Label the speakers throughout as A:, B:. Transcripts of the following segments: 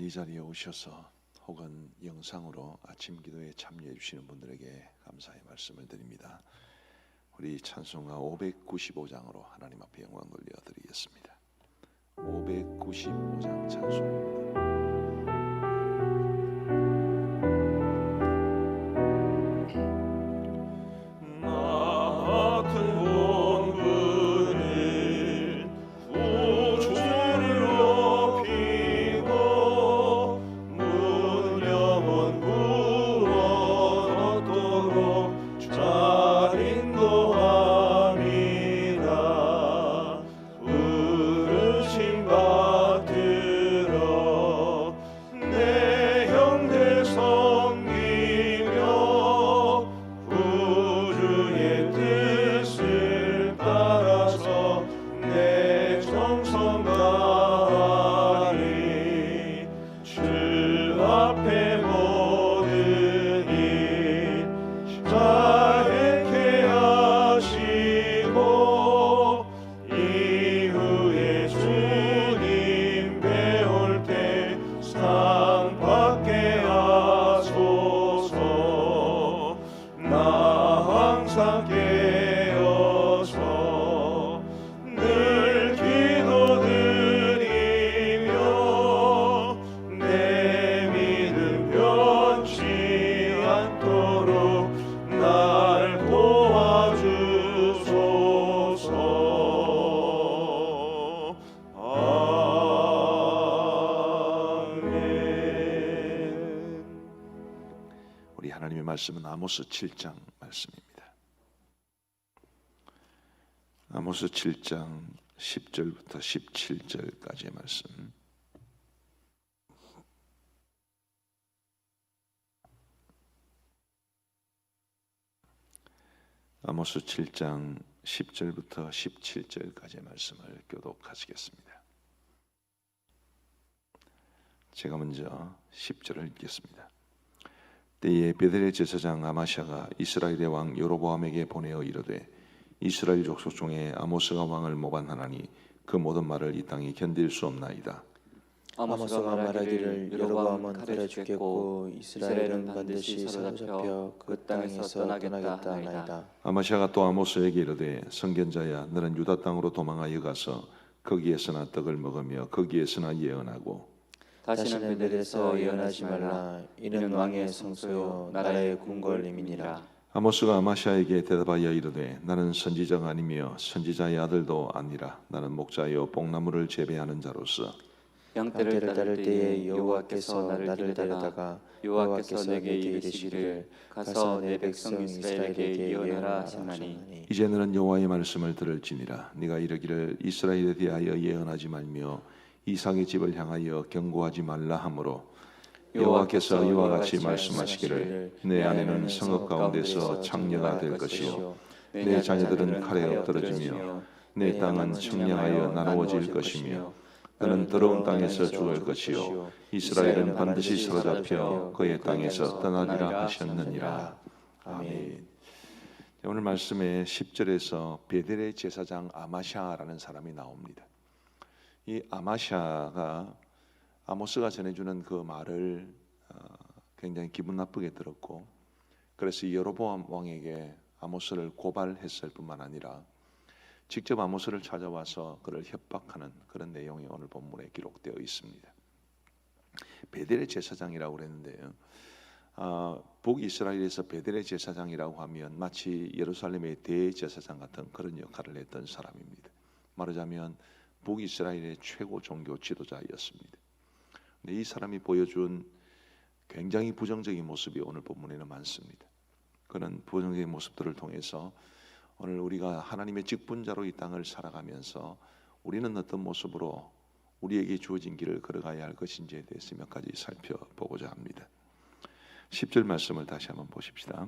A: 이 자리에 오셔서 혹은 영상으로 아침 기도에 참여해 주시는 분들에게 감사의 말씀을 드립니다. 우리 찬송가 595장으로 하나님 앞에 영광 돌려드리겠습니다. 595장 찬송입니다. 하나님의 말씀은 아모스 7장 말씀입니다. 아모스 7장 10절부터 17절까지의 말씀. 아모스 7장 10절부터 17절까지의 말씀을 교독하시겠습니다. 제가 먼저 10절을 읽겠습니다. 때에 베델의 제사장 아마샤가 이스라엘의 왕 여로보암에게 보내어 이르되 이스라엘 족속 중에 아모스가 왕을 모반하나니 그 모든 말을 이 땅이 견딜 수 없나이다.
B: 아모스가 말하기를 여로보암은 칼에 죽겠고 이스라엘은 반드시 사로잡혀 그 땅에서 떠나겠다 하나이다.
A: 아마샤가 또 아모스에게 이르되 선견자야 너는 유다 땅으로 도망하여 가서 거기에서나 떡을 먹으며 거기에서나 예언하고
B: 다시는 베델에서 예언하지 말라. 이는 왕의 성소요 나라의 궁궐임이니라.
A: 아모스가 아마샤에게 대답하여 이르되 나는 선지자가 아니며 선지자의 아들도 아니라 나는 목자여 뽕나무를 재배하는 자로서
B: 양떼를 따를 때에 여호와께서 나를 데려다가 여호와께서 내게 이르시기를 가서 내 백성 이스라엘에게 예언하라 하셨나니
A: 이제 너는 여호와의 말씀을 들을지니라. 네가 이르기를 이스라엘에 대하여 예언하지 말며 이삭의 집을 향하여 경고하지 말라 하므로 여호와께서 이와 같이 말씀하시기를 내 아내는 성읍 가운데서 창녀가 될 것이요 내 자녀들은 칼에 엎드러지며 내 땅은 청량하여 나누어질 것이며 그는 더러운 땅에서 죽을 것이요 이스라엘은 반드시 사로잡혀 그의 땅에서 떠나리라 하셨느니라. 아멘. 오늘 말씀에 10절에서 베델의 제사장 아마샤라는 사람이 나옵니다. 이 아마샤가 아모스가 전해주는 그 말을 굉장히 기분 나쁘게 들었고 그래서 여로보암 왕에게 아모스를 고발했을 뿐만 아니라 직접 아모스를 찾아와서 그를 협박하는 그런 내용이 오늘 본문에 기록되어 있습니다. 베델의 제사장이라고 그랬는데요. 북이스라엘에서 베델의 제사장이라고 하면 마치 예루살렘의 대제사장 같은 그런 역할을 했던 사람입니다. 말하자면 북이스라엘의 최고 종교 지도자였습니다. 근데 이 사람이 보여준 굉장히 부정적인 모습이 오늘 본문에는 많습니다. 그런 부정적인 모습들을 통해서 오늘 우리가 하나님의 직분자로 이 땅을 살아가면서 우리는 어떤 모습으로 우리에게 주어진 길을 걸어가야 할 것인지에 대해서 몇 가지 살펴보고자 합니다. 10절 말씀을 다시 한번 보십시다.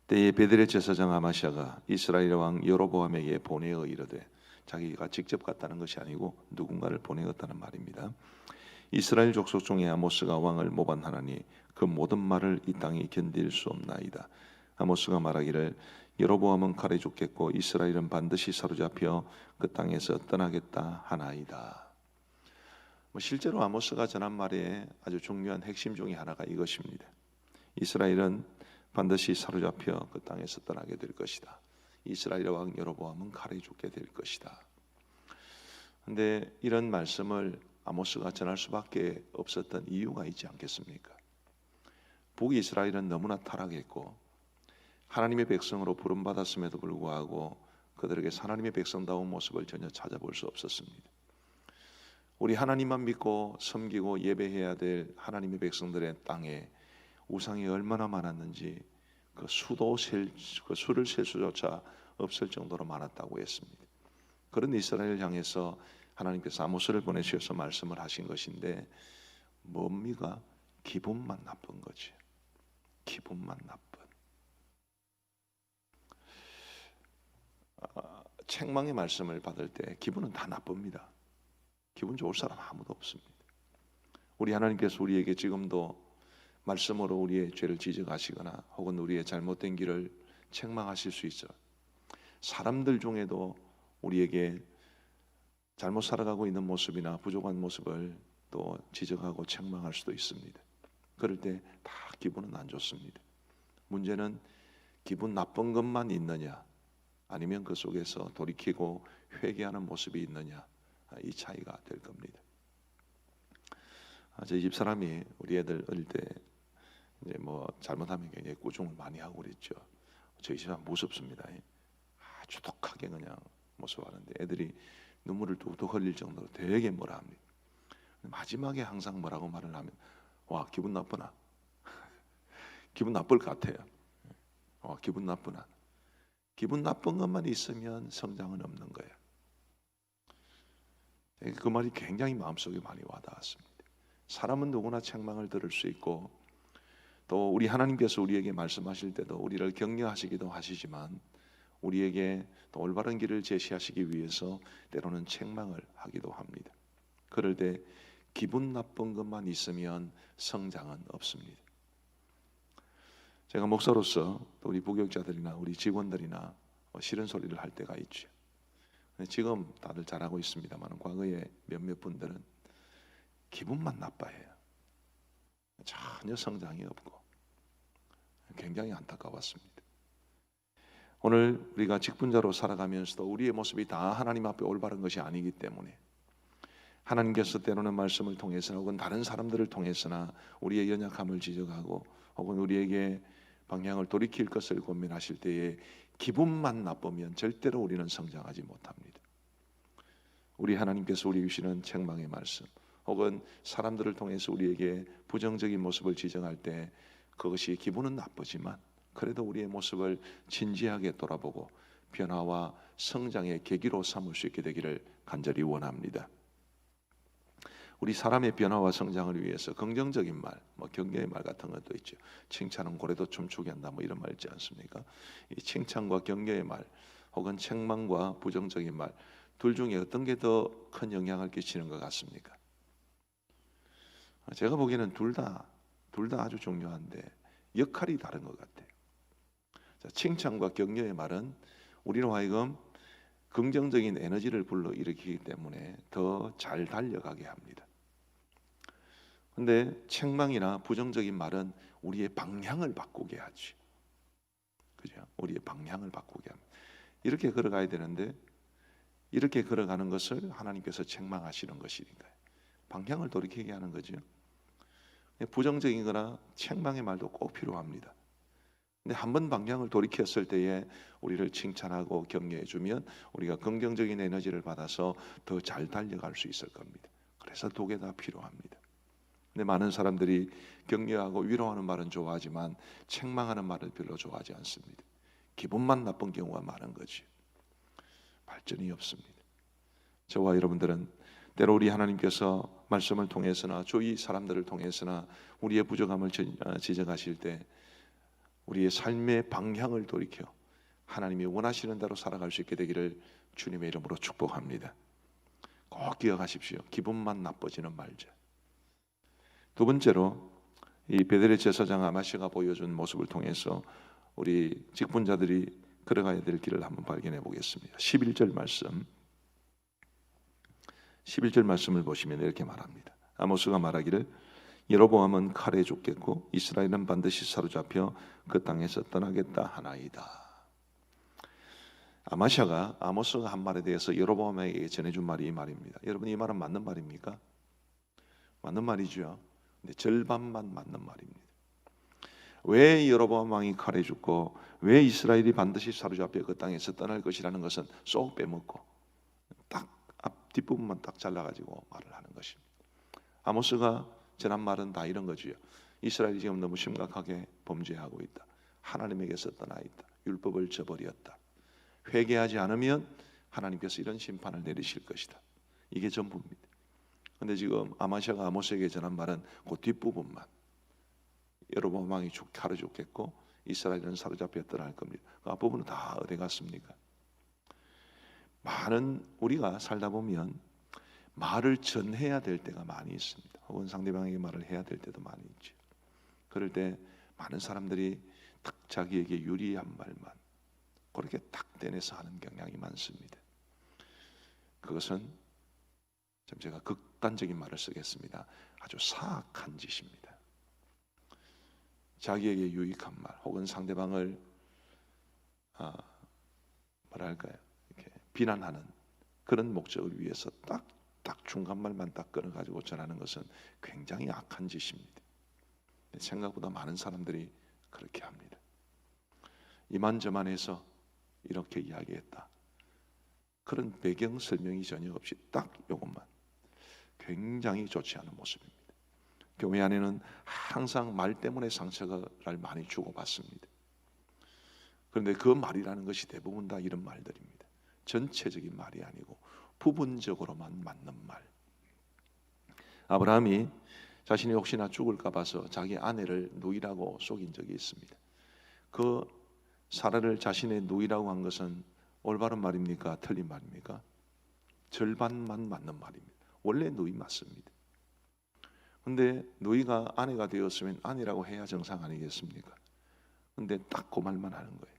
A: 때에 베델의 제사장 아마샤가 이스라엘 왕 여로보암에게 보내어 이르되, 자기가 직접 갔다는 것이 아니고 누군가를 보내었다는 말입니다. 이스라엘 족속 중에 아모스가 왕을 모반하나니 그 모든 말을 이 땅이 견딜 수 없나이다. 아모스가 말하기를 여로보암은 칼에 죽겠고 이스라엘은 반드시 사로잡혀 그 땅에서 떠나겠다 하나이다. 실제로 아모스가 전한 말에 아주 중요한 핵심 중에 하나가 이것입니다. 이스라엘은 반드시 사로잡혀 그 땅에서 떠나게 될 것이다. 이스라엘 왕 여로보암은 칼에 죽게 될 것이다. 그런데 이런 말씀을 아모스가 전할 수밖에 없었던 이유가 있지 않겠습니까? 북이스라엘은 너무나 타락했고 하나님의 백성으로 부름받았음에도 불구하고 그들에게 하나님의 백성다운 모습을 전혀 찾아볼 수 없었습니다. 우리 하나님만 믿고 섬기고 예배해야 될 하나님의 백성들의 땅에 우상이 얼마나 많았는지 그 수를 셀 수조차 없을 정도로 많았다고 했습니다. 그런 이스라엘을 향해서 하나님께서 아모스를 보내셔서 말씀을 하신 것인데 뭡니까? 기분만 나쁜 거지. 기분만 나쁜. 책망의 말씀을 받을 때 기분은 다 나쁩니다. 기분 좋을 사람 아무도 없습니다. 우리 하나님께서 우리에게 지금도 말씀으로 우리의 죄를 지적하시거나 혹은 우리의 잘못된 길을 책망하실 수 있어. 사람들 중에도 우리에게 잘못 살아가고 있는 모습이나 부족한 모습을 또 지적하고 책망할 수도 있습니다. 그럴 때 다 기분은 안 좋습니다. 문제는 기분 나쁜 것만 있느냐 아니면 그 속에서 돌이키고 회개하는 모습이 있느냐, 이 차이가 될 겁니다. 저희 집사람이 우리 애들 어릴 때 이제 잘못하면 굉장히 꾸중을 많이 하고 그랬죠. 저희 집사람 무섭습니다. 아주 독하게 그냥 모습하는데 애들이 눈물을 뚝뚝 흘릴 정도로 되게 뭐라 합니다. 마지막에 항상 뭐라고 말을 하면 와 기분 나쁘나? 기분 나쁠 것 같아요. 기분 나쁘나? 기분 나쁜 것만 있으면 성장은 없는 거예요. 그 말이 굉장히 마음속에 많이 와닿았습니다. 사람은 누구나 책망을 들을 수 있고 또 우리 하나님께서 우리에게 말씀하실 때도 우리를 격려하시기도 하시지만 우리에게 또 올바른 길을 제시하시기 위해서 때로는 책망을 하기도 합니다. 그럴 때 기분 나쁜 것만 있으면 성장은 없습니다. 제가 목사로서 또 우리 부교육자들이나 우리 직원들이나 싫은 소리를 할 때가 있죠. 지금 다들 잘하고 있습니다만 과거에 몇몇 분들은 기분만 나빠해요. 전혀 성장이 없고 굉장히 안타까웠습니다. 오늘 우리가 직분자로 살아가면서도 우리의 모습이 다 하나님 앞에 올바른 것이 아니기 때문에 하나님께서 때로는 말씀을 통해서나 혹은 다른 사람들을 통해서나 우리의 연약함을 지적하고 혹은 우리에게 방향을 돌이킬 것을 고민하실 때에 기분만 나쁘면 절대로 우리는 성장하지 못합니다. 우리 하나님께서 우리 주시는 책망의 말씀 혹은 사람들을 통해서 우리에게 부정적인 모습을 지적할 때 그것이 기분은 나쁘지만 그래도 우리의 모습을 진지하게 돌아보고 변화와 성장의 계기로 삼을 수 있게 되기를 간절히 원합니다. 우리 사람의 변화와 성장을 위해서 긍정적인 말, 격려의 말 같은 것도 있죠. 칭찬은 고래도 춤추게 한다, 이런 말 있지 않습니까? 이 칭찬과 격려의 말, 혹은 책망과 부정적인 말, 둘 중에 어떤 게 더 큰 영향을 끼치는 것 같습니까? 제가 보기에는 둘 다 아주 중요한데 역할이 다른 것 같아요. 칭찬과 격려의 말은 우리로 하여금 긍정적인 에너지를 불러일으키기 때문에 더 잘 달려가게 합니다. 그런데 책망이나 부정적인 말은 우리의 방향을 바꾸게 하지. 그죠? 우리의 방향을 바꾸게 합니다. 이렇게 걸어가야 되는데 이렇게 걸어가는 것을 하나님께서 책망하시는 것이니까요. 방향을 돌이키게 하는 거죠. 부정적인 거나 책망의 말도 꼭 필요합니다. 근데 한번 방향을 돌이켰을 때에 우리를 칭찬하고 격려해 주면 우리가 긍정적인 에너지를 받아서 더 잘 달려갈 수 있을 겁니다. 그래서 두 개 다 필요합니다. 근데 많은 사람들이 격려하고 위로하는 말은 좋아하지만 책망하는 말을 별로 좋아하지 않습니다. 기분만 나쁜 경우가 많은 거지. 발전이 없습니다. 저와 여러분들은 때로 우리 하나님께서 말씀을 통해서나 주위 사람들을 통해서나 우리의 부족함을 지적하실 때 우리의 삶의 방향을 돌이켜 하나님이 원하시는 대로 살아갈 수 있게 되기를 주님의 이름으로 축복합니다. 꼭 기억하십시오. 기분만 나빠지는 말자. 두 번째로 이 베델의 제사장 아마시아가 보여준 모습을 통해서 우리 직분자들이 걸어가야 될 길을 한번 발견해 보겠습니다. 11절 말씀 11절 말씀을 보시면 이렇게 말합니다. 아모스가 말하기를 여로보암은 칼에 죽겠고 이스라엘은 반드시 사로잡혀 그 땅에서 떠나겠다 하나이다. 아마샤가 아모스가 한 말에 대해서 여로보암에게 전해준 말이 이 말입니다. 여러분, 이 말은 맞는 말입니까? 맞는 말이죠. 근데 절반만 맞는 말입니다. 왜 여로보암 왕이 칼에 죽고 왜 이스라엘이 반드시 사로잡혀 그 땅에서 떠날 것이라는 것은 쏙 빼먹고 딱 앞 뒷부분만 딱 잘라가지고 말을 하는 것입니다. 아모스가 전한 말은 다 이런 거지요. 이스라엘이 지금 너무 심각하게 범죄하고 있다. 하나님에게서 떠나 있다. 율법을 저버렸다. 회개하지 않으면 하나님께서 이런 심판을 내리실 것이다. 이게 전부입니다. 그런데 지금 아마샤가 아모스에게 전한 말은 그 뒷부분만, 여로보암 왕이 칼에 죽겠고 이스라엘은 사로잡혀 떠날 겁니다. 그 앞부분은 다 어디 갔습니까? 많은 우리가 살다 보면 말을 전해야 될 때가 많이 있습니다. 혹은 상대방에게 말을 해야 될 때도 많이 있죠. 그럴 때 많은 사람들이 딱 자기에게 유리한 말만 그렇게 딱 떼내서 하는 경향이 많습니다. 그것은 좀 제가 극단적인 말을 쓰겠습니다. 아주 사악한 짓입니다. 자기에게 유익한 말 혹은 상대방을 뭐랄까요, 이렇게 비난하는 그런 목적을 위해서 딱 중간 말만 딱 끊어가지고 전하는 것은 굉장히 악한 짓입니다. 생각보다 많은 사람들이 그렇게 합니다. 이만저만해서 이렇게 이야기했다. 그런 배경 설명이 전혀 없이 딱 이것만, 굉장히 좋지 않은 모습입니다. 교회 안에는 항상 말 때문에 상처를 많이 주고받습니다. 그런데 그 말이라는 것이 대부분 다 이런 말들입니다. 전체적인 말이 아니고 부분적으로만 맞는 말. 아브라함이 자신이 혹시나 죽을까 봐서 자기 아내를 누이라고 속인 적이 있습니다. 그 사라를 자신의 누이라고 한 것은 올바른 말입니까? 틀린 말입니까? 절반만 맞는 말입니다. 원래 누이 맞습니다. 근데 누이가 아내가 되었으면 아내라고 해야 정상 아니겠습니까? 근데 딱 그 말만 하는 거예요.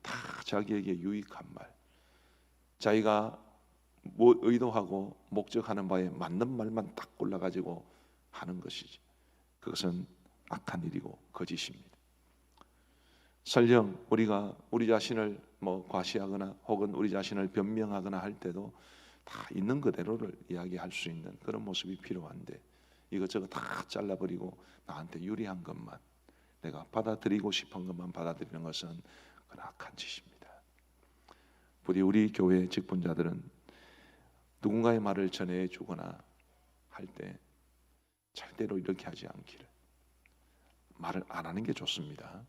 A: 다 자기에게 유익한 말, 자기가 뭐 의도하고 목적하는 바에 맞는 말만 딱 골라가지고 하는 것이지. 그것은 악한 일이고 거짓입니다. 설령 우리가 우리 자신을 과시하거나 혹은 우리 자신을 변명하거나 할 때도 다 있는 그대로를 이야기할 수 있는 그런 모습이 필요한데, 이것저것 다 잘라버리고 나한테 유리한 것만, 내가 받아들이고 싶은 것만 받아들이는 것은 그건 악한 짓입니다. 부디 우리 교회 직분자들은 누군가의 말을 전해주거나 할 때 절대로 이렇게 하지 않기를. 말을 안 하는 게 좋습니다.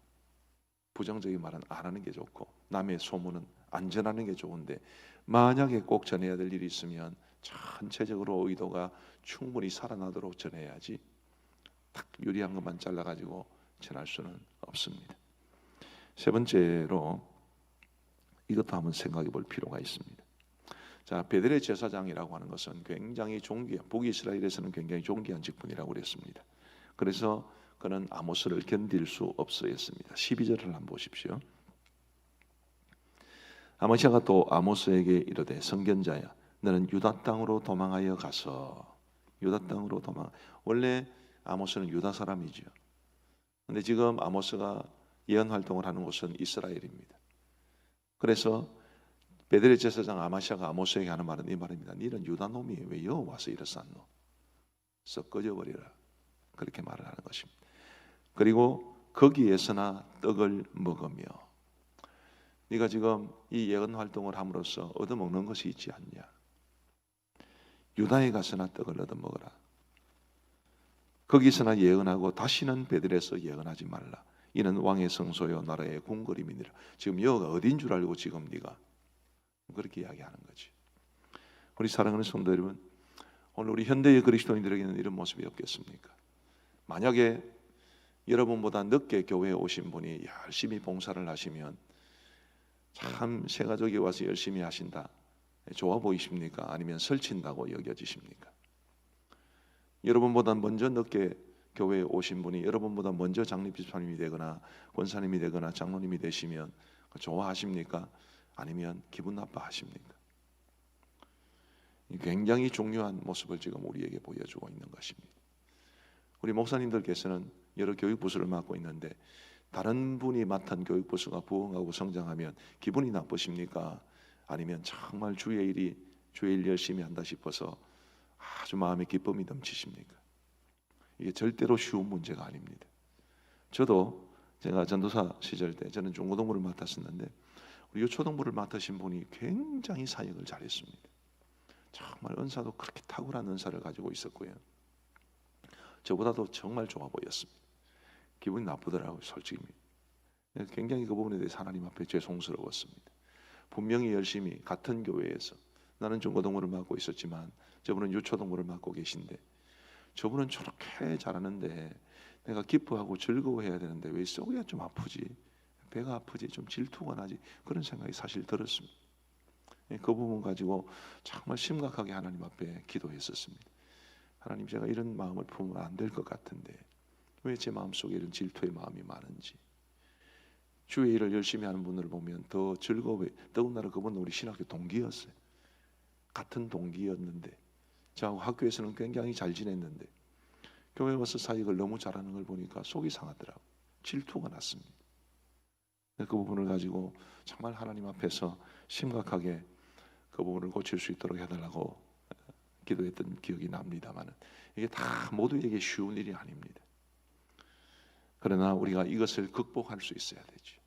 A: 부정적인 말은 안 하는 게 좋고 남의 소문은 안 전하는 게 좋은데, 만약에 꼭 전해야 될 일이 있으면 전체적으로 의도가 충분히 살아나도록 전해야지 딱 유리한 것만 잘라가지고 전할 수는 없습니다. 세 번째로 이것도 한번 생각해 볼 필요가 있습니다. 자, 베델의 제사장이라고 하는 것은 굉장히 존귀한, 북이스라엘에서는 굉장히 존귀한 직분이라고 그랬습니다. 그래서 그는 아모스를 견딜 수 없어했습니다. 12절을 한번 보십시오. 아모시아가 또 아모스에게 이르되 선견자야, 너는 유다 땅으로 도망하여 가서. 유다 땅으로 도망. 원래 아모스는 유다 사람이죠. 그런데 지금 아모스가 예언 활동을 하는 곳은 이스라엘입니다. 그래서 베델의 제사장 아마시아가 아모스에게 하는 말은 이 말입니다. 너는 유다 놈이 왜 여기 와서 이랬었노? 썩 꺼져버리라. 그렇게 말을 하는 것입니다. 그리고 거기에서나 떡을 먹으며, 네가 지금 이 예언 활동을 함으로써 얻어먹는 것이 있지 않냐? 유다에 가서나 떡을 얻어먹어라. 거기서나 예언하고 다시는 베들에서 예언하지 말라. 이는 왕의 성소요 나라의 궁궐임이니라. 지금 여기가 어딘 줄 알고 지금 네가 그렇게 이야기하는 거지. 우리 사랑하는 성도 여러분, 오늘 우리 현대의 그리스도인들에게는 이런 모습이 없겠습니까? 만약에 여러분보다 늦게 교회에 오신 분이 열심히 봉사를 하시면 참 새가족이 와서 열심히 하신다, 좋아 보이십니까? 아니면 설친다고 여겨지십니까? 여러분보다 먼저 늦게 교회에 오신 분이 여러분보다 먼저 장로집사님이 되거나 권사님이 되거나 장로님이 되시면 좋아하십니까? 아니면 기분 나빠하십니까? 굉장히 중요한 모습을 지금 우리에게 보여주고 있는 것입니다. 우리 목사님들께서는 여러 교육 부서를 맡고 있는데 다른 분이 맡은 교육 부서가 부흥하고 성장하면 기분이 나쁘십니까? 아니면 정말 주의 일 열심히 한다 싶어서 아주 마음에 기쁨이 넘치십니까? 이게 절대로 쉬운 문제가 아닙니다. 저도 제가 전도사 시절 때 저는 중고등부를 맡았었는데 우리 유초등부를 맡으신 분이 굉장히 사역을 잘했습니다. 정말 은사도 그렇게 탁월한 은사를 가지고 있었고요. 저보다도 정말 좋아 보였습니다. 기분이 나쁘더라고요, 솔직히. 굉장히 그 부분에 대해서 하나님 앞에 죄송스러웠습니다. 분명히 열심히 같은 교회에서 나는 중고등부를 맡고 있었지만 저분은 유초등부를 맡고 계신데 저분은 저렇게 잘하는데 내가 기뻐하고 즐거워해야 되는데 왜 속이 좀 아프지? 배가 아프지? 좀 질투가 나지? 그런 생각이 사실 들었습니다. 그 부분 가지고 정말 심각하게 하나님 앞에 기도했었습니다. 하나님, 제가 이런 마음을 품으면 안 될 것 같은데 왜 제 마음속에 이런 질투의 마음이 많은지. 주의 일을 열심히 하는 분들을 보면 더 즐거워요. 더군다나 그분은 우리 신학교 동기였어요. 같은 동기였는데 저하고 학교에서는 굉장히 잘 지냈는데 교회 와서 사역을 너무 잘하는 걸 보니까 속이 상하더라고요. 질투가 났습니다. 그 부분을 가지고 정말 하나님 앞에서 심각하게 그 부분을 고칠 수 있도록 해달라고 기도했던 기억이 납니다만 이게 다 모두에게 쉬운 일이 아닙니다. 그러나 우리가 이것을 극복할 수 있어야 되죠.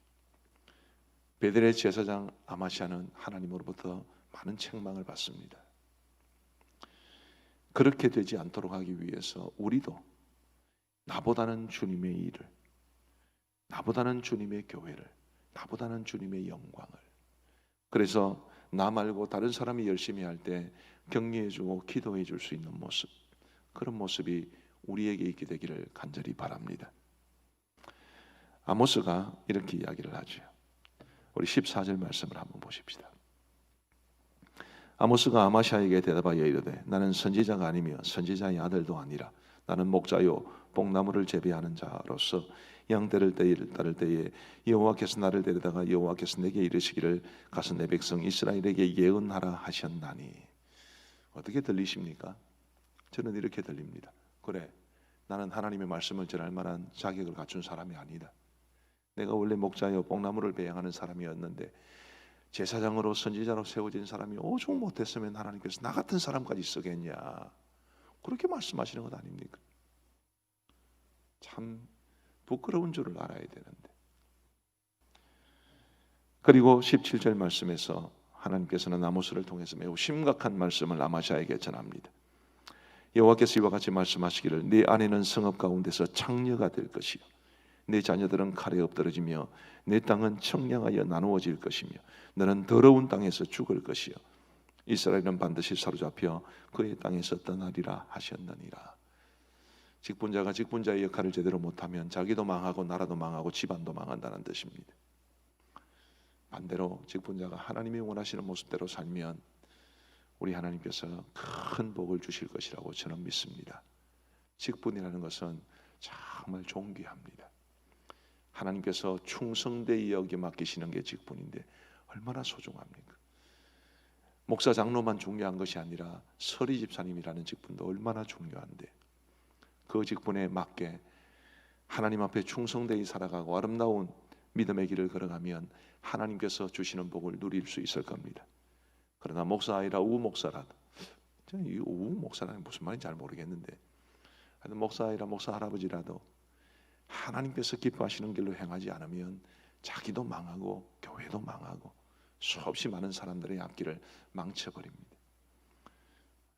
A: 베델의 제사장 아마시아는 하나님으로부터 많은 책망을 받습니다. 그렇게 되지 않도록 하기 위해서 우리도 나보다는 주님의 일을, 나보다는 주님의 교회를, 나보다는 주님의 영광을, 그래서 나 말고 다른 사람이 열심히 할 때 격려해주고 기도해줄 수 있는 모습, 그런 모습이 우리에게 있게 되기를 간절히 바랍니다. 아모스가 이렇게 이야기를 하죠. 우리 14절 말씀을 한번 보십시다. 아모스가 아마시아에게 대답하여 이르되 나는 선지자가 아니며 선지자의 아들도 아니라 나는 목자요 뽕나무를 재배하는 자로서 양떼를 따를 때에 여호와께서 나를 데려다가 여호와께서 내게 이르시기를 가서 내 백성 이스라엘에게 예언하라 하셨나니. 어떻게 들리십니까? 저는 이렇게 들립니다. 그래, 나는 하나님의 말씀을 전할 만한 자격을 갖춘 사람이 아니다. 내가 원래 목자여 뽕나무를 배양하는 사람이었는데 제사장으로 선지자로 세워진 사람이 오죽 못했으면 하나님께서 나 같은 사람까지 쓰겠냐, 그렇게 말씀하시는 것 아닙니까? 참 부끄러운 줄을 알아야 되는데. 그리고 17절 말씀에서 하나님께서는 아모스를 통해서 매우 심각한 말씀을 아마시아에게 전합니다. 여호와께서 이와 같이 말씀하시기를 네 아내는 성읍 가운데서 창녀가 될 것이요 네 자녀들은 칼에 엎드러지며 내 땅은 청량하여 나누어질 것이며 너는 더러운 땅에서 죽을 것이요 이스라엘은 반드시 사로잡혀 그의 땅에서 떠나리라 하셨느니라. 직분자가 직분자의 역할을 제대로 못하면 자기도 망하고 나라도 망하고 집안도 망한다는 뜻입니다. 반대로 직분자가 하나님이 원하시는 모습대로 살면 우리 하나님께서 큰 복을 주실 것이라고 저는 믿습니다. 직분이라는 것은 정말 존귀합니다. 하나님께서 충성되이 여기 맡기시는 게 직분인데 얼마나 소중합니까? 목사 장로만 중요한 것이 아니라 서리 집사님이라는 직분도 얼마나 중요한데 그 직분에 맞게 하나님 앞에 충성되이 살아가고 아름다운 믿음의 길을 걸어가면 하나님께서 주시는 복을 누릴 수 있을 겁니다. 그러나 목사 아니라 우목사라도, 저는 이 우목사라는 무슨 말인지 잘 모르겠는데 하여튼 목사 아니라 목사 할아버지라도 하나님께서 기뻐하시는 길로 행하지 않으면 자기도 망하고 교회도 망하고 수없이 많은 사람들의 앞길을 망쳐버립니다.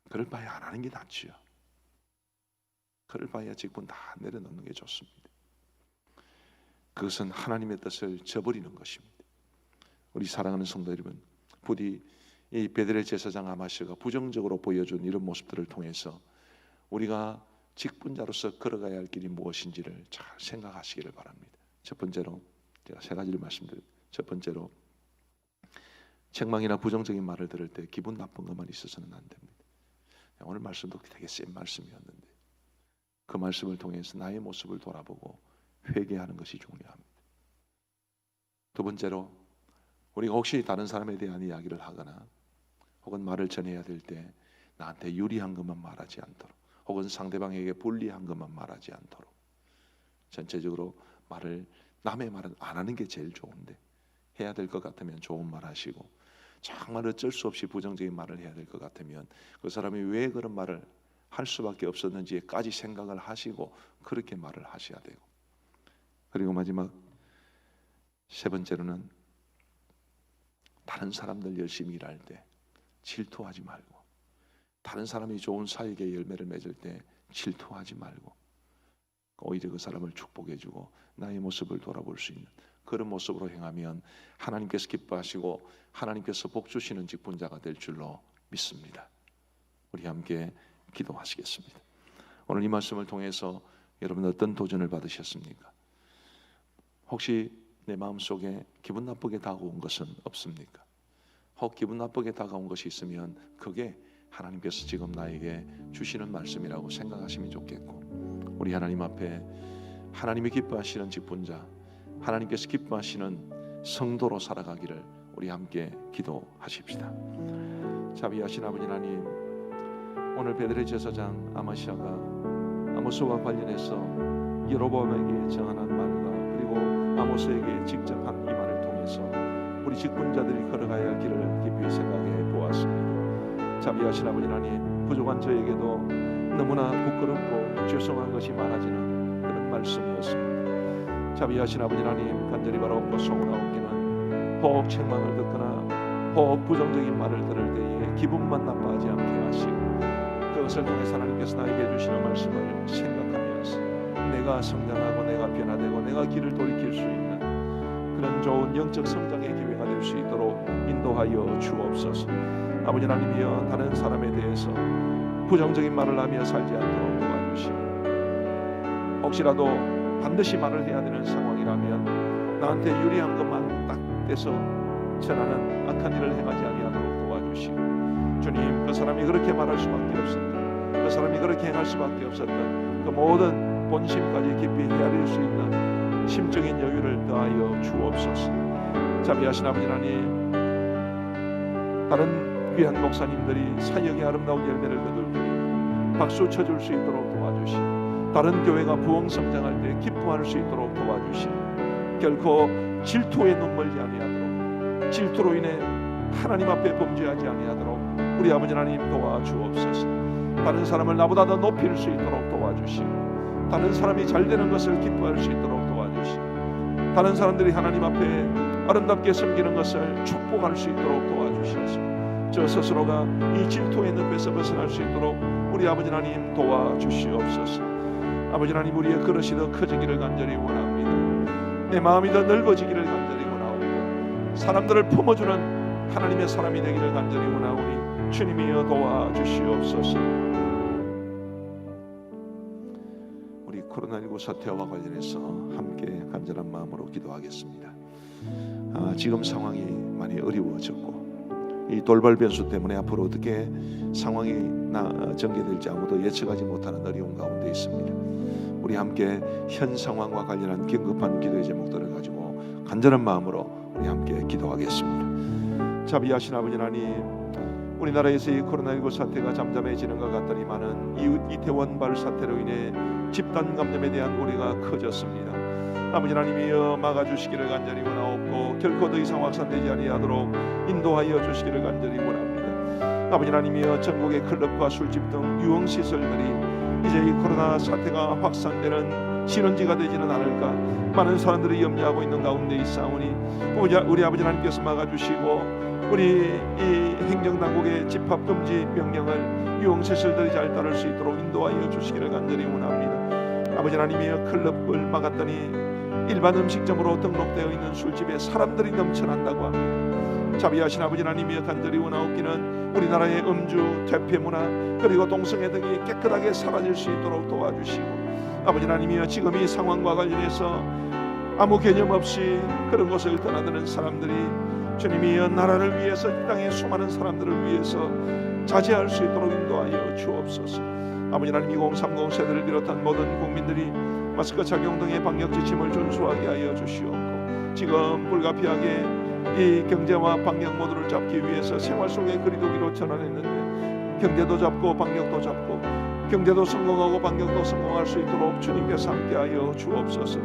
A: 그럴 바에 안 하는 게 낫지요. 그럴 바에 직분 다 내려놓는 게 좋습니다. 그것은 하나님의 뜻을 저버리는 것입니다. 우리 사랑하는 성도 여러분, 부디 이 베델의 제사장 아마시아가 부정적으로 보여준 이런 모습들을 통해서 우리가 직분자로서 걸어가야 할 길이 무엇인지를 잘 생각하시기를 바랍니다. 첫 번째로 제가 세 가지를 말씀드립니다. 첫 번째로 책망이나 부정적인 말을 들을 때 기분 나쁜 것만 있어서는 안 됩니다. 오늘 말씀도 되게 센 말씀이었는데 그 말씀을 통해서 나의 모습을 돌아보고 회개하는 것이 중요합니다. 두 번째로 우리가 혹시 다른 사람에 대한 이야기를 하거나 혹은 말을 전해야 될 때 나한테 유리한 것만 말하지 않도록, 혹은 상대방에게 불리한 것만 말하지 않도록, 전체적으로 남의 말은 안 하는 게 제일 좋은데, 해야 될 것 같으면 좋은 말 하시고, 정말 어쩔 수 없이 부정적인 말을 해야 될 것 같으면 그 사람이 왜 그런 말을 할 수밖에 없었는지까지 생각을 하시고 그렇게 말을 하셔야 되고, 그리고 마지막 세 번째로는 다른 사람들 열심히 일할 때 질투하지 말고, 다른 사람이 좋은 사역의 열매를 맺을 때 질투하지 말고, 오히려 그 사람을 축복해주고 나의 모습을 돌아볼 수 있는 그런 모습으로 행하면 하나님께서 기뻐하시고 하나님께서 복 주시는 직분자가 될 줄로 믿습니다. 우리 함께 기도하시겠습니다. 오늘 이 말씀을 통해서 여러분 어떤 도전을 받으셨습니까? 혹시 내 마음속에 기분 나쁘게 다가온 것은 없습니까? 혹 기분 나쁘게 다가온 것이 있으면 그게 하나님께서 지금 나에게 주시는 말씀이라고 생각하시면 좋겠고, 우리 하나님 앞에 하나님이 기뻐하시는 직분자, 하나님께서 기뻐하시는 성도로 살아가기를 우리 함께 기도하십시다. 자비하신 아버지 하나님, 오늘 베드레 제사장 아마시아가 아모스와 관련해서 여로보암에게 정한 말과 그리고 아모스에게 직접 한 이 말을 통해서 우리 직분자들이 걸어가야 할 길을 깊이 생각해 보았습니다. 자비하신 아버지 하나님, 부족한 저에게도 너무나 부끄럽고 죄송한 것이 많아지는 그런 말씀이었습니다. 자비하신 아버지 하나님, 간절히 바라옵고 소원하옵기는 혹 책망을 듣거나 혹 부정적인 말을 들을 때에 기분만 나빠하지 않게 하시고, 그것을 통해서 하나님께서 나에게 주시는 말씀을 생각하면서 내가 성장하고 내가 변화되고 내가 길을 돌이킬 수 있는 그런 좋은 영적 성장의 기회가 될 수 있도록 인도하여 주옵소서. 아버지 하나님이여, 다른 사람에 대해서 부정적인 말을 하며 살지 않도록 도와주시고, 혹시라도 반드시 말을 해야 되는 상황이라면 나한테 유리한 것만 딱 떼서 전하는 악한 일을 행하지 아니하도록 도와주시고, 주님, 그 사람이 그렇게 말할 수밖에 없었던, 그 사람이 그렇게 행할 수밖에 없었던 그 모든 본심까지 깊이 헤아릴 수 있는 심적인 여유를 더하여 주옵소서. 자비하신 아버지 하나님, 다른 귀한 목사님들이 사역의 아름다운 열매를 거둘 때 박수 쳐줄 수 있도록 도와주시고, 다른 교회가 부흥 성장할 때 기뻐할 수 있도록 도와주시고, 결코 질투에 눈멀지 아니하도록, 질투로 인해 하나님 앞에 범죄하지 아니하도록 우리 아버지 하나님 도와주옵소서. 다른 사람을 나보다 더 높일 수 있도록 도와주시고, 다른 사람이 잘 되는 것을 기뻐할 수 있도록 도와주시고, 다른 사람들이 하나님 앞에 아름답게 섬기는 것을 축복할 수 있도록 도와주시옵소서. 저 스스로가 이 질투의 늪에서 벗어날 수 있도록 우리 아버지 하나님 도와주시옵소서. 아버지 하나님, 우리의 그릇이 더 커지기를 간절히 원합니다. 내 마음이 더 넓어지기를 간절히 원하오고, 사람들을 품어주는 하나님의 사람이 되기를 간절히 원하오니 주님이여 도와주시옵소서. 우리 코로나19 사태와 관련해서 함께 간절한 마음으로 기도하겠습니다. 지금 상황이 많이 어려워졌고, 이 돌발 변수 때문에 앞으로 어떻게 상황이 전개될지 아무도 예측하지 못하는 어려운 가운데 있습니다. 우리 함께 현 상황과 관련한 긴급한 기도의 제목들을 가지고 간절한 마음으로 우리 함께 기도하겠습니다. 자비하신 아버지 하나님, 우리나라에서 이 코로나19 사태가 잠잠해지는 것 같더니만은 이웃 이태원발 사태로 인해 집단 감염에 대한 우려가 커졌습니다. 아버지 하나님이여, 막아주시기를 간절히 원하옵고, 결코 더 이상 확산되지 아니하도록 인도하여 주시기를 간절히 원합니다. 아버지 하나님이여, 전국의 클럽과 술집 등 유흥시설들이 이제 이 코로나 사태가 확산되는 신원지가 되지는 않을까 많은 사람들이 염려하고 있는 가운데 있사오니 우리 아버지 하나님께서 막아주시고, 우리 이 행정당국의 집합금지 명령을 유흥시설들이 잘 따를 수 있도록 인도하여 주시기를 간절히 원합니다. 아버지 하나님이여, 클럽을 막았더니 일반 음식점으로 등록되어 있는 술집에 사람들이 넘쳐난다고 합니다. 자비하신 아버지 하나님이여, 간절히 원하옵기는 우리나라의 음주, 퇴폐 문화 그리고 동성애 등이 깨끗하게 사라질 수 있도록 도와주시고, 아버지 하나님이여, 지금 이 상황과 관련해서 아무 개념 없이 그런 곳을 떠나드는 사람들이 주님이여, 나라를 위해서, 이 땅의 수많은 사람들을 위해서 자제할 수 있도록 인도하여 주옵소서. 아버지 하나님, 2030 세대를 비롯한 모든 국민들이 마스크 착용 등의 방역 지침을 준수하게 하여 주시옵고, 지금 불가피하게 이 경제와 방역 모두를 잡기 위해서 생활 속의 거리두기로 전환했는데 경제도 잡고 방역도 잡고 경제도 성공하고 방역도 성공할 수 있도록 주님께서 함께하여 주옵소서.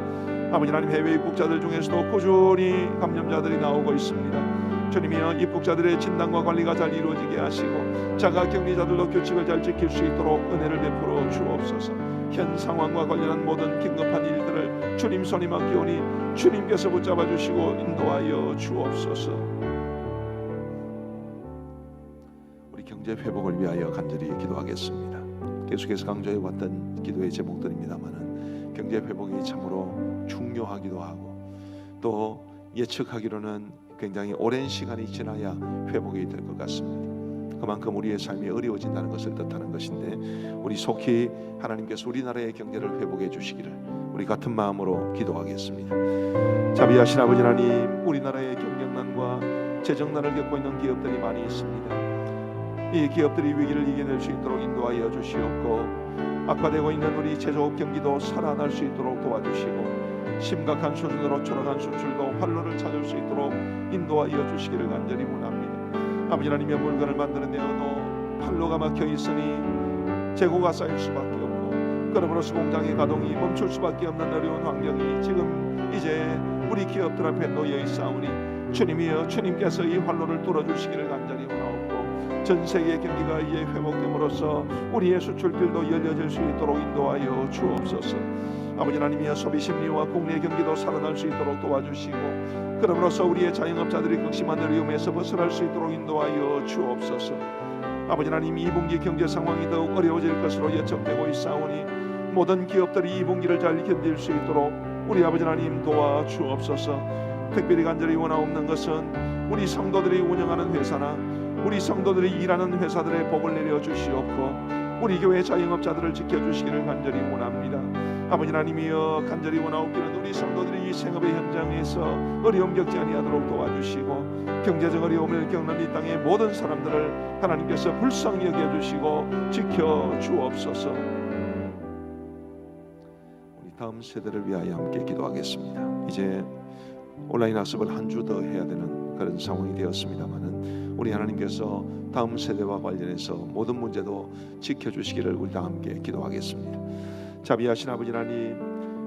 A: 아버지 하나님, 해외 입국자들 중에서도 꾸준히 감염자들이 나오고 있습니다. 주님이여, 입국자들의 진단과 관리가 잘 이루어지게 하시고 자가격리자들도 규칙을 잘 지킬 수 있도록 은혜를 베풀어 주옵소서. 현 상황과 관련한 모든 긴급한 일들을 주님 손이 맡기오니 주님께서 붙잡아 주시고 인도하여 주옵소서. 우리 경제 회복을 위하여 간절히 기도하겠습니다. 계속해서 강조해왔던 기도의 제목들입니다마는 경제 회복이 참으로 중요하기도 하고 또 예측하기로는 굉장히 오랜 시간이 지나야 회복이 될 것 같습니다. 그만큼 우리의 삶이 어려워진다는 것을 뜻하는 것인데 우리 속히 하나님께서 우리나라의 경제를 회복해 주시기를 우리 같은 마음으로 기도하겠습니다. 자비하신 아버지 하나님, 우리나라의 경영난과 재정난을 겪고 있는 기업들이 많이 있습니다. 이 기업들이 위기를 이겨낼 수 있도록 인도하여 주시옵고 악화되고 있는 우리 제조업 경기도 살아날 수 있도록 도와주시고 심각한 수준으로 초라한 수출도 활로를 찾을 수 있도록 인도하여 주시기를 간절히 원합니다. 아버지 하나님의 물건을 만드는 데에도 팔로가 막혀 있으니 재고가 쌓일 수밖에 없고 그러므로서 공장의 가동이 멈출 수밖에 없는 어려운 환경이 지금 이제 우리 기업들 앞에 놓여 있사오니 주님이여, 주님께서 이 활로를 뚫어주시기를 간절히 원하옵고 전 세계의 경기가 이제 회복됨으로써 우리의 수출길도 열려질 수 있도록 인도하여 주옵소서. 아버지 하나님이여, 소비심리와 국내 경기도 살아날 수 있도록 도와주시고 그러므로써 우리의 자영업자들이 극심한 어려움에서 벗어날 수 있도록 인도하여 주옵소서. 아버지 하나님, 2분기 경제 상황이 더욱 어려워질 것으로 예측되고 있사오니 모든 기업들이 2분기를 잘 견딜 수 있도록 우리 아버지 하나님 도와주옵소서. 특별히 간절히 원하옵는 것은 우리 성도들이 운영하는 회사나 우리 성도들이 일하는 회사들의 복을 내려주시옵고 우리 교회 자영업자들을 지켜주시기를 간절히 원합니다. 아버지 하나님이여, 간절히 원하옵기는 우리 성도들이 이 생업의 현장에서 어려움 겪지 아니하도록 도와주시고 경제적 어려움을 겪는 이 땅의 모든 사람들을 하나님께서 불쌍히 여겨주시고 지켜주옵소서. 우리 다음 세대를 위하여 함께 기도하겠습니다. 이제 온라인 학습을 한 주 더 해야 되는 그런 상황이 되었습니다마는 우리 하나님께서 다음 세대와 관련해서 모든 문제도 지켜주시기를 우리 다 함께 기도하겠습니다. 자비하신 아버지 하나님,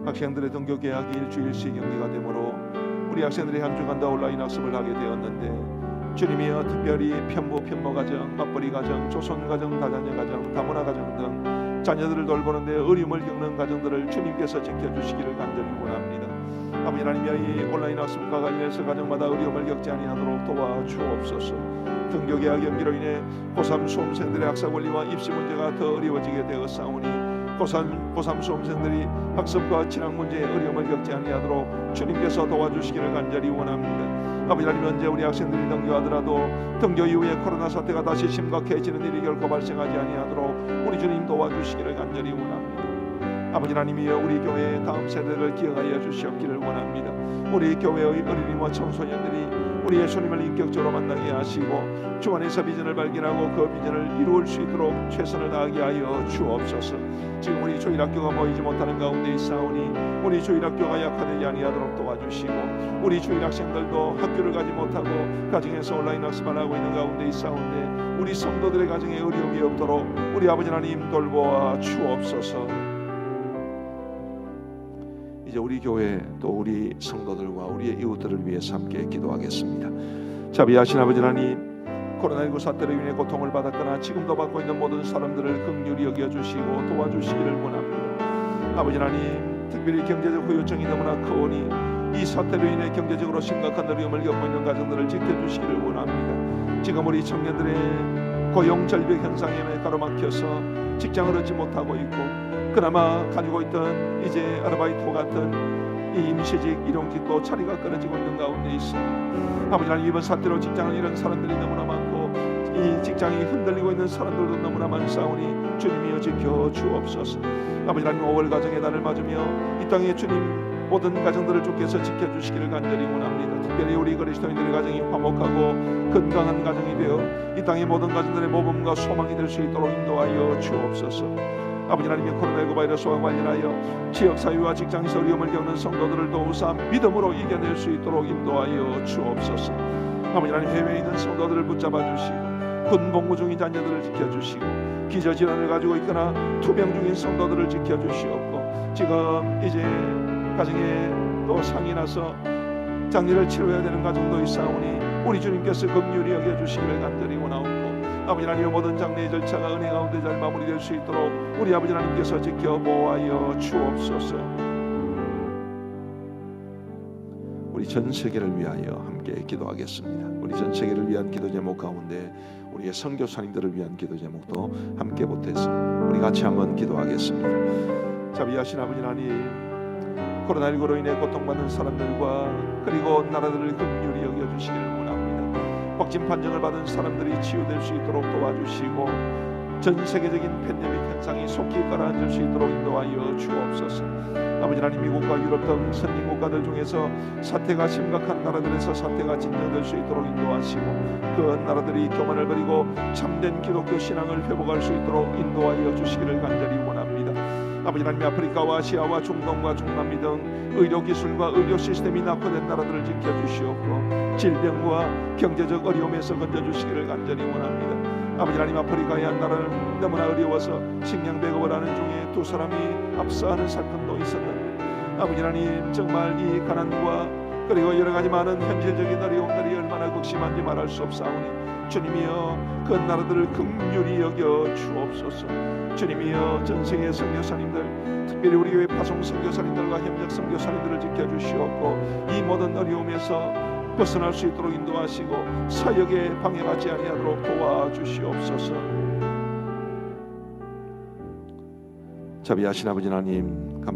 A: 학생들의 등교 개학이 일주일씩 연기가 되므로 우리 학생들이 한 주간 더 온라인 학습을 하게 되었는데 주님이여, 특별히 편부 편모 가정, 맞벌이 가정, 조선 가정, 다자녀 가정, 다문화 가정 등 자녀들을 돌보는데 어려움을 겪는 가정들을 주님께서 지켜주시기를 간절히 원합니다. 아버지 하나님이여, 이 온라인 학습과 관련해서 가정마다 어려움을 겪지 아니하도록 도와주옵소서. 등교 개학 연기로 인해 고3 수험생들의 학사 권리와 입시 문제가 더 어려워지게 되었사오니 고3 수험생들이 학습과 진학 문제에 어려움을 겪지 아니하도록 주님께서 도와주시기를 간절히 원합니다. 아버지 하나님, 현재 우리 학생들이 등교하더라도 등교 이후에 코로나 사태가 다시 심각해지는 일이 결코 발생하지 아니하도록 우리 주님 도와주시기를 간절히 원합니다. 아버지 하나님이여, 우리 교회의 다음 세대를 기억하여 주시옵기를 원합니다. 우리 교회의 어린이와 청소년들이 우리 예수님을 인격적으로 만나게 하시고 주 안에서 비전을 발견하고 그 비전을 이루을 수 있도록 최선을 다하게 하여 주옵소서. 지금 우리 주일학교가 모이지 못하는 가운데 있사오니 우리 주일학교가 약화되지 아니하도록 도와주시고 우리 주일학생들도 학교를 가지 못하고 가정에서 온라인 학습을 하고 있는 가운데 있사온데 우리 성도들의 가정에 어려움이 없도록 우리 아버지 하나님 돌보아 주옵소서. 이제 우리 교회 또 우리 성도들과 우리의 이웃들을 위해서 함께 기도하겠습니다. 자비하신 아버지 하나님, 코로나19 사태로 인해 고통을 받았거나 지금도 받고 있는 모든 사람들을 긍휼히 여겨주시고 도와주시기를 원합니다. 아버지 하나님, 특별히 경제적 후유증이 너무나 크오니 이 사태로 인해 경제적으로 심각한 어려움을 겪고 있는 가정들을 지켜주시기를 원합니다. 지금 우리 청년들의 고용 절벽 현상에 가로막혀서 직장을 얻지 못하고 있고 그나마 가지고 있던 이제 아르바이트 같은 이 임시직, 일용직도 자리가 끊어지고 있는 가운데 있습니다. 아버지 하나님, 이번 사태로 직장을 잃은 사람들이 너무나 많고 이 직장이 흔들리고 있는 사람들도 너무나 많사오니 주님이여 지켜주옵소서. 아버지 하나님, 5월 가정의 달을 맞으며 이 땅에 주님 모든 가정들을 주께서 지켜주시기를 간절히 원합니다. 특별히 우리 그리스도인들의 가정이 화목하고 건강한 가정이 되어 이 땅의 모든 가정들의 모범과 소망이 될 수 있도록 인도하여 주옵소서. 아버지 하나님, 코로나19 바이러스와 관련하여 지역사회와 직장에서 어려움을 겪는 성도들을 도우사 믿음으로 이겨낼 수 있도록 인도하여 주옵소서. 아버지 하나님, 해외에 있는 성도들을 붙잡아 주시고 군복무 중인 자녀들을 지켜주시고 기저질환을 가지고 있거나 투병 중인 성도들을 지켜주시옵고 지금 이제 가정에 또 상이 나서 장례를 치러야 되는 가정도 있사오니 우리 주님께서 긍휼히 여겨주시기를 간절히 원하옵고 아버지 하나님 모든 장례의 절차가 은혜 가운데 잘 마무리될 수 있도록 우리 아버지 하나님께서 지켜보아여 주옵소서. 우리 전 세계를 위하여 함께 기도하겠습니다. 우리 전 세계를 위한 기도 제목 가운데 우리의 선교사님들을 위한 기도 제목도 함께 보태서 우리 같이 한번 기도하겠습니다. 자비하신 아버지 하나님, 코로나19로 인해 고통받는 사람들과 그리고 나라들을 긍휼히 여겨주시기를 원합니다. 확진 판정을 받은 사람들이 치유될 수 있도록 도와주시고 전 세계적인 팬데믹 현상이 속히 가라앉을 수 있도록 인도하여 주옵소서. 아버지 하나님, 미국과 유럽 등 선진 국가들 중에서 사태가 심각한 나라들에서 사태가 진정될 수 있도록 인도하시고 그 나라들이 교만을 버리고 참된 기독교 신앙을 회복할 수 있도록 인도하여 주시기를 간절히 원합니다. 아버지 하나님, 아프리카와 아시아와 중동과 중남미 등 의료기술과 의료 시스템이 낙후된 나라들을 지켜주시옵고 질병과 경제적 어려움에서 건져주시기를 간절히 원합니다. 아버지 하나님, 아프리카의 한 나라는 너무나 어려워서 식량 배급을 하는 중에 두 사람이 압사하는 사건도 있었는데 아버지 하나님, 정말 이 가난과 그리고 여러 가지 많은 현실적인 어려움들이 얼마나 극심한지 말할 수 없사오니 주님이여 그 나라들을 긍휼히 여겨 주옵소서. 주님이여 전 세계 선교사님들, 특별히 우리 교회 파송 선교사님들과 협력 선교사님들을 지켜주시옵고 이 모든 어려움에서 벗어날 수 있도록 인도하시고 사역에 방해받지 아니하도록 도와주시옵소서. 자비하신 아버지 하나님, 감사